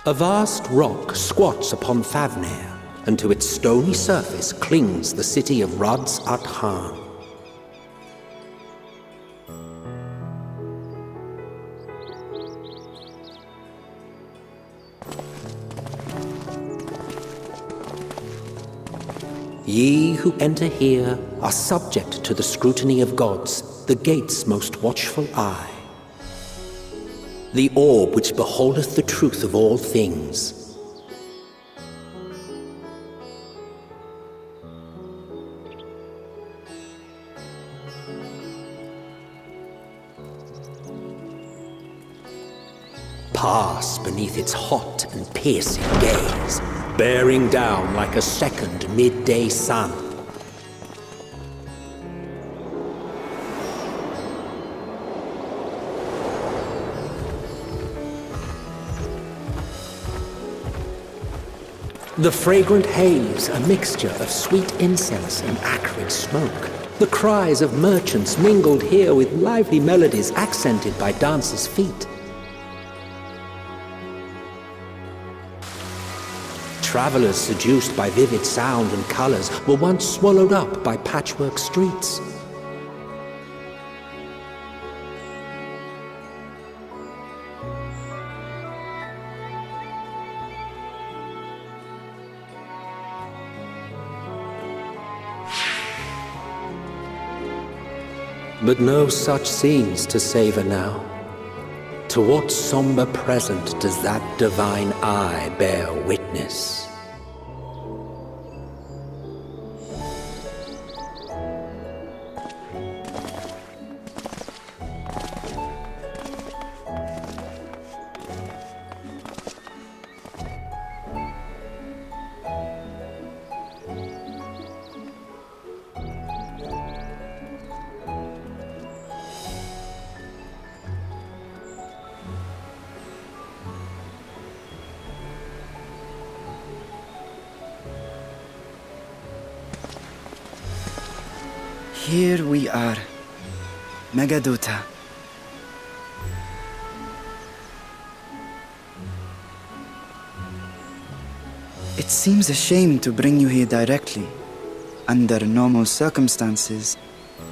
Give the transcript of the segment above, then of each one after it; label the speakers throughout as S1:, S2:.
S1: A vast rock squats upon Thavnair, and to its stony surface clings the city of Radz-at-Han. Ye who enter here are subject to the scrutiny of gods, the gate's most watchful eye. The orb which beholdeth the truth of all things. Pass beneath its hot and piercing gaze, bearing down like a second midday sun. The fragrant haze, a mixture of sweet incense and acrid smoke. The cries of merchants mingled here with lively melodies accented by dancers' feet. Travelers seduced by vivid sound and colors were once swallowed up by patchwork streets. But no such scenes to savor now. To what somber present does that divine eye bear witness?
S2: Here we are, Megaduta. It seems a shame to bring you here directly. Under normal circumstances,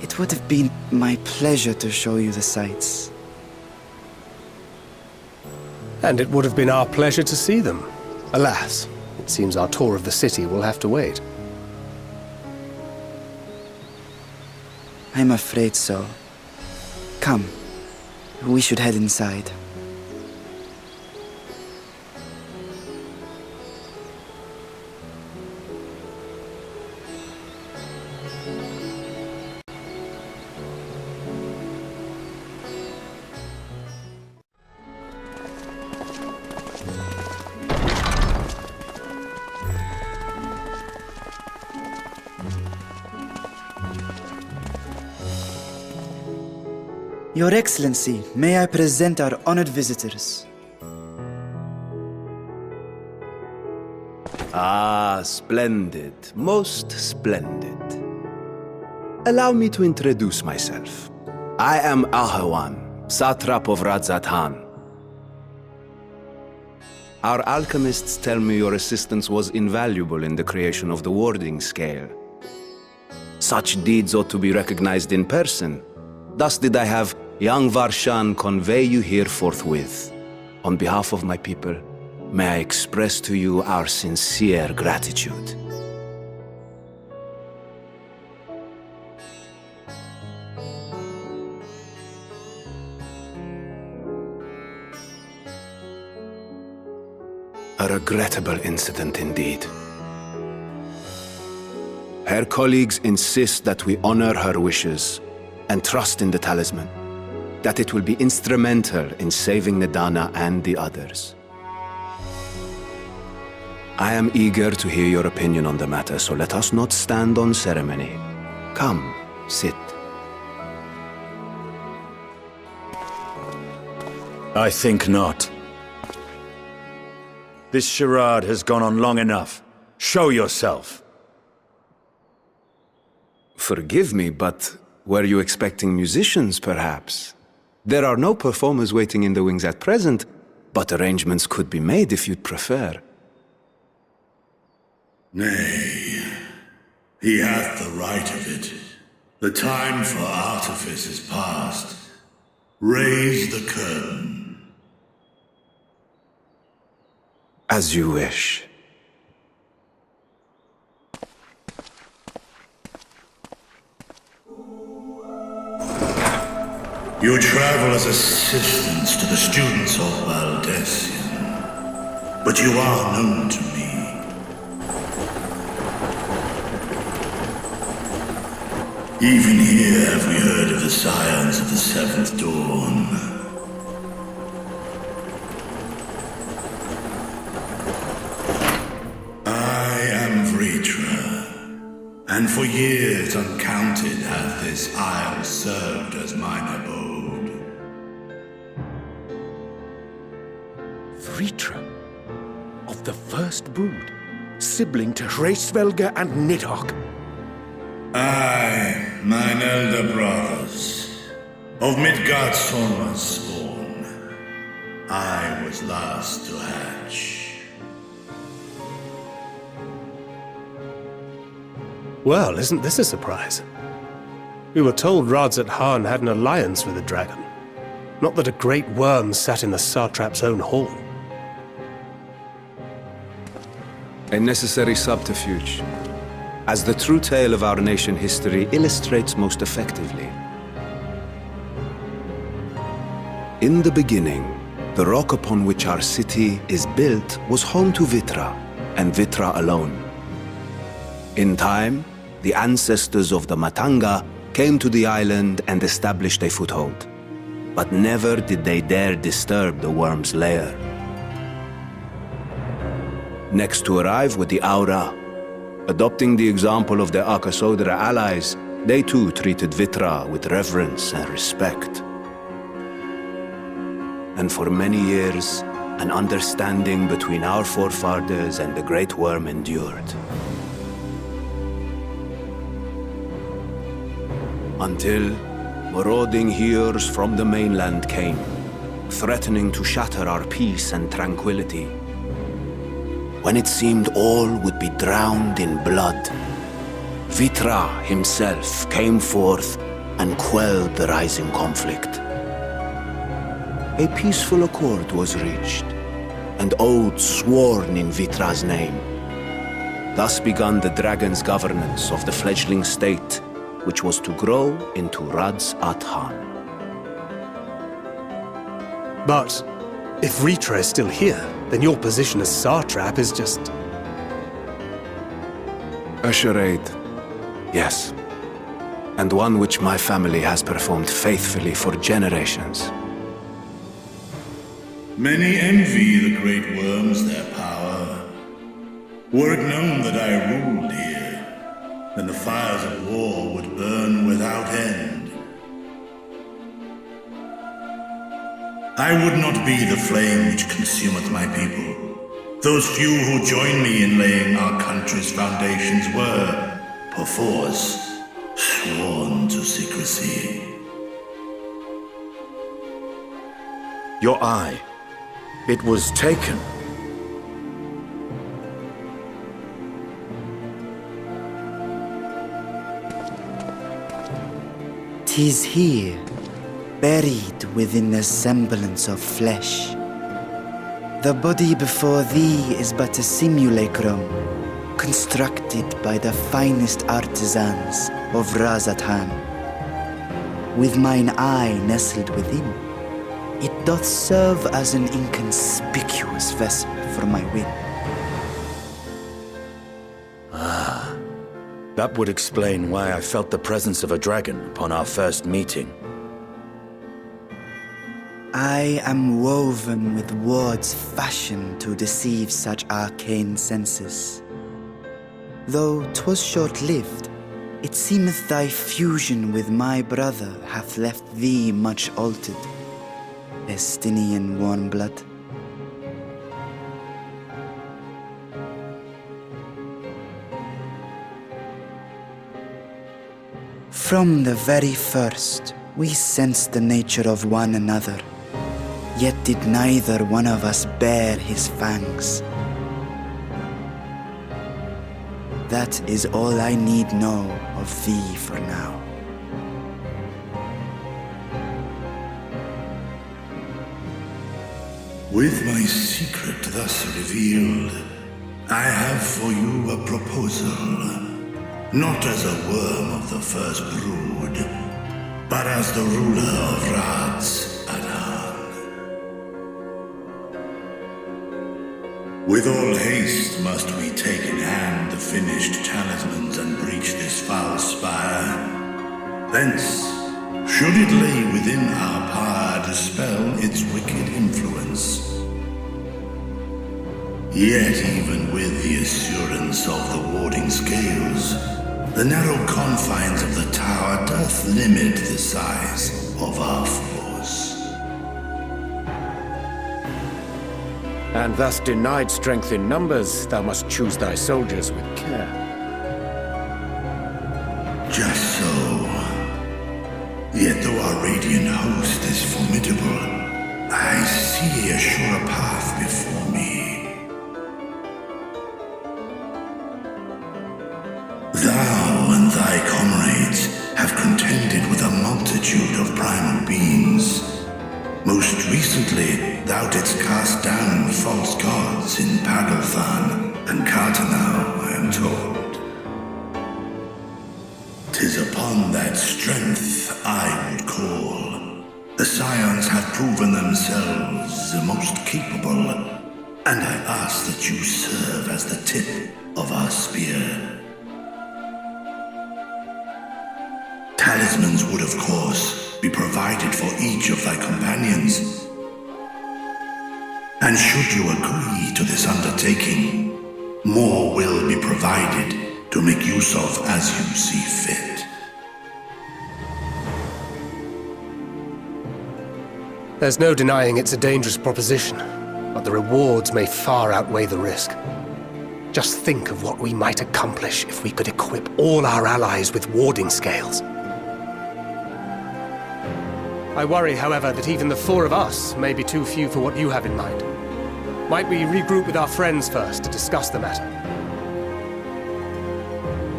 S2: it would have been my pleasure to show you the sights.
S3: And it would have been our pleasure to see them. Alas, it seems our tour of the city will have to wait.
S2: I'm afraid so. Come, we should head inside. Your Excellency, may I present our honored visitors?
S4: Ah, splendid. Most splendid. Allow me to introduce myself. I am Ahawan, Satrap of Radz-at-Han. Our alchemists tell me your assistance was invaluable in the creation of the warding scale. Such deeds ought to be recognized in person. Thus did I have young Varshan convey you here forthwith. On behalf of my people, may I express to you our sincere gratitude. A regrettable incident indeed. Her colleagues insist that we honor her wishes and trust in the talisman, that it will be instrumental in saving Nidana and the others. I am eager to hear your opinion on the matter, so let us not stand on ceremony. Come, sit.
S5: I think not. This charade has gone on long enough. Show yourself.
S4: Forgive me, but were you expecting musicians, perhaps? There are no performers waiting in the wings at present, But arrangements could be made if you'd prefer.
S6: Nay, he hath the right of it. The time for artifice is past. Raise the curtain.
S4: As you wish.
S6: You travel as assistants to the students of Valdesian, but you are known to me. Even here have we heard of the Scions of the Seventh Dawn. I am Vritra, and for years uncounted hath this isle served as mine abode.
S3: Vritra, of the First Brood, sibling to Hraesvelga and Nidhogg.
S6: Aye, mine elder brothers, of Midgardsormr's spawn, I was last to hatch.
S3: Well, isn't this a surprise? We were told Radz-at-Han had an alliance with the dragon. Not that a great worm sat in the Satrap's own hall.
S4: A necessary subterfuge, as the true tale of our nation history illustrates most effectively. In the beginning, the rock upon which our city is built was home to Vitra, and Vitra alone. In time, the ancestors of the Matanga came to the island and established a foothold. But never did they dare disturb the worm's lair. Next to arrive with the Aura, adopting the example of their Akasodra allies, they too treated Vitra with reverence and respect. And for many years, an understanding between our forefathers and the Great Worm endured. Until marauding heroes from the mainland came, threatening to shatter our peace and tranquility. When it seemed all would be drowned in blood, Vitra himself came forth and quelled the rising conflict. A peaceful accord was reached, and oaths sworn in Vitra's name. Thus began the dragon's governance of the fledgling state, which was to grow into Radz-at-Han.
S3: But if Vritra is still here, then your position as Satrap is just...
S4: A charade, yes. And one which my family has performed faithfully for generations.
S6: Many envy the Great Worms their power. Were it known that I ruled here, then the fires of war would burn without end. I would not be the flame which consumeth my people. Those few who join me in laying our country's foundations were, perforce, sworn to secrecy.
S5: Your eye. It was taken.
S2: 'Tis here, buried within the semblance of flesh. The body before thee is but a simulacrum, constructed by the finest artisans of Radz-at-Han. With mine eye nestled within, it doth serve as an inconspicuous vessel for my wit.
S5: That would explain why I felt the presence of a dragon upon our first meeting.
S2: I am woven with words fashioned to deceive such arcane senses. Though 'twas short-lived, it seemeth thy fusion with my brother hath left thee much altered, Estinian warm blood. From the very first, we sensed the nature of one another. Yet did neither one of us bear his fangs. That is all I need know of thee for now.
S6: With my secret thus revealed, I have for you a proposal. Not as a worm of the first brood, but as the ruler of Radz-at-Han. With all haste must we take in hand the finished talismans and breach this foul spire. Thence, should it lay within our power, dispel its wicked influence. Yet even with the assurance of the warding scales, the narrow confines of the tower doth limit the size of our force.
S7: And thus denied strength in numbers, thou must choose thy soldiers with care.
S6: Just so. Yet though our radiant host is formidable, I see a surer path before me. Thou and thy comrades have contended with a multitude of primal beings. Most recently, thou didst cast down false gods in Pagalthan and Cartanau, I am told. 'Tis upon that strength I would call. The Scions have proven themselves the most capable, and I ask that you serve as the tip of our spear. Talismans would, of course, be provided for each of thy companions. And should you agree to this undertaking, more will be provided to make use of as you see fit.
S3: There's no denying it's a dangerous proposition, but the rewards may far outweigh the risk. Just think of what we might accomplish if we could equip all our allies with warding scales. I worry, however, that even the four of us may be too few for what you have in mind. Might we regroup with our friends first to discuss the matter?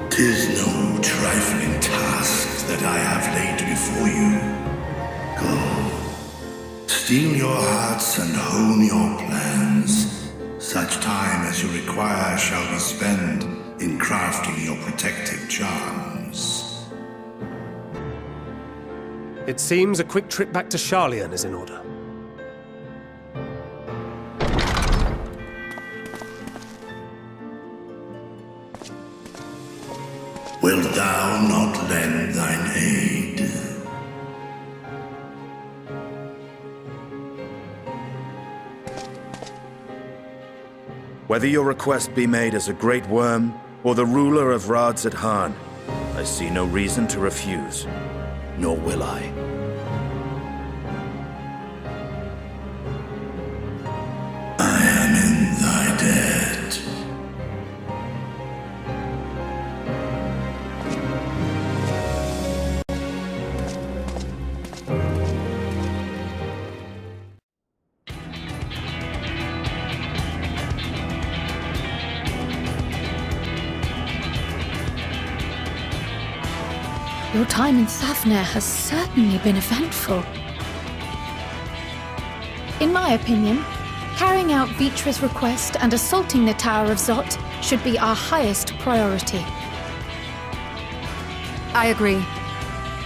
S6: 'Tis no trifling task that I have laid before you. Go, steel your hearts and hone your plans. Such time as you require shall be spent in crafting your protective charms.
S3: It seems a quick trip back to Sharlayan is in order.
S6: Wilt thou not lend thine aid?
S5: Whether your request be made as a great worm or the ruler of Radz-at-Han, I see no reason to refuse, nor will I.
S6: I am in thy debt.
S8: Your time in Thafnir has certainly been eventful. In my opinion, carrying out Vitra's request and assaulting the Tower of Zot should be our highest priority.
S9: I agree.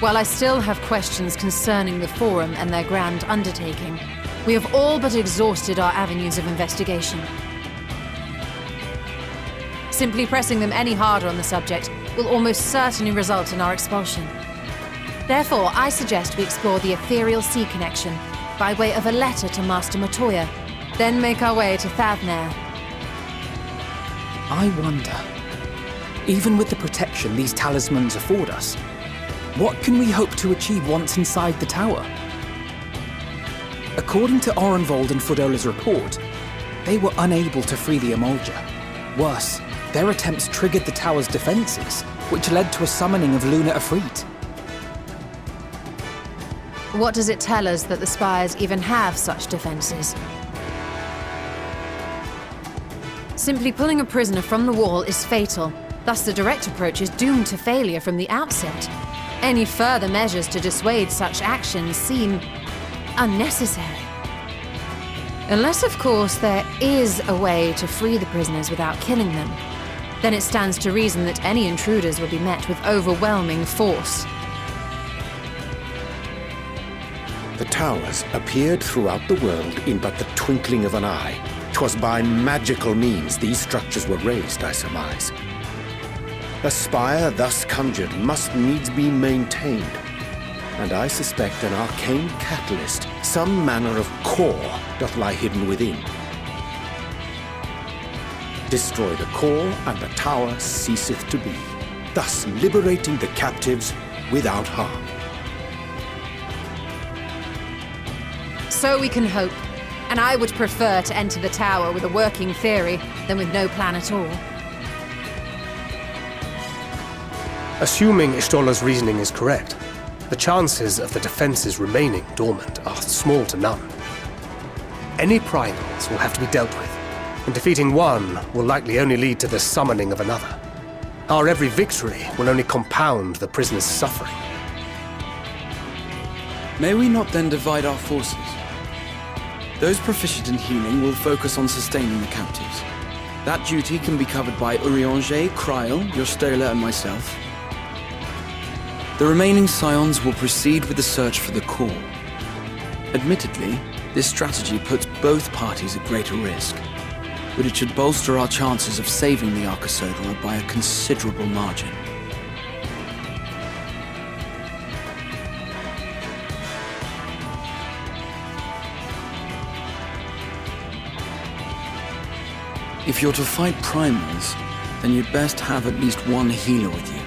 S9: While I still have questions concerning the Forum and their grand undertaking, we have all but exhausted our avenues of investigation. Simply pressing them any harder on the subject will almost certainly result in our expulsion. Therefore, I suggest we explore the ethereal sea connection by way of a letter to Master Matoya, then make our way to Thafnir.
S10: I wonder, even with the protection these talismans afford us, what can we hope to achieve once inside the tower? According to Orenvold and Frodola's report, they were unable to free the Emolja. Worse, their attempts triggered the tower's defenses, which led to a summoning of Luna Afrit.
S9: What does it tell us that the spires even have such defenses? Simply pulling a prisoner from the wall is fatal. Thus, the direct approach is doomed to failure from the outset. Any further measures to dissuade such actions seem unnecessary. Unless, of course, there is a way to free the prisoners without killing them. Then it stands to reason that any intruders will be met with overwhelming force.
S7: The towers appeared throughout the world in but the twinkling of an eye. 'Twas by magical means these structures were raised, I surmise. A spire thus conjured must needs be maintained, and I suspect an arcane catalyst, some manner of core, doth lie hidden within. Destroy the core, and the tower ceaseth to be, thus liberating the captives without harm.
S9: So we can hope, and I would prefer to enter the tower with a working theory than with no plan at all.
S3: Assuming Ishtola's reasoning is correct, the chances of the defenses remaining dormant are small to none. Any primals will have to be dealt with, and defeating one will likely only lead to the summoning of another. Our every victory will only compound the prisoner's suffering.
S11: May we not then divide our forces? Those proficient in healing will focus on sustaining the captives. That duty can be covered by Urianger, Kryl, Yostola, and myself. The remaining Scions will proceed with the search for the core. Admittedly, this strategy puts both parties at greater risk, but it should bolster our chances of saving the Arcosodra by a considerable margin. If you're to fight primals, then you'd best have at least one healer with you.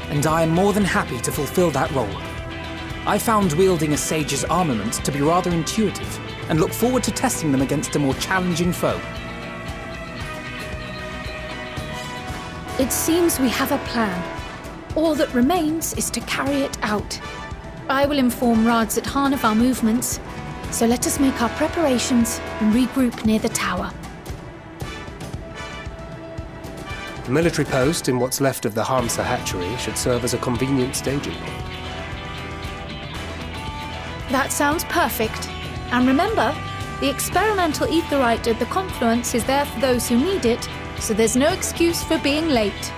S10: And I am more than happy to fulfill that role. I found wielding a sage's armament to be rather intuitive, and look forward to testing them against a more challenging foe.
S8: It seems we have a plan. All that remains is to carry it out. I will inform Radz-at-Han of our movements, so let us make our preparations and regroup near the tower.
S3: The military post in what's left of the Hamsa hatchery should serve as a convenient staging point.
S8: That sounds perfect. And remember, the experimental aetheryte at the confluence is there for those who need it, so there's no excuse for being late.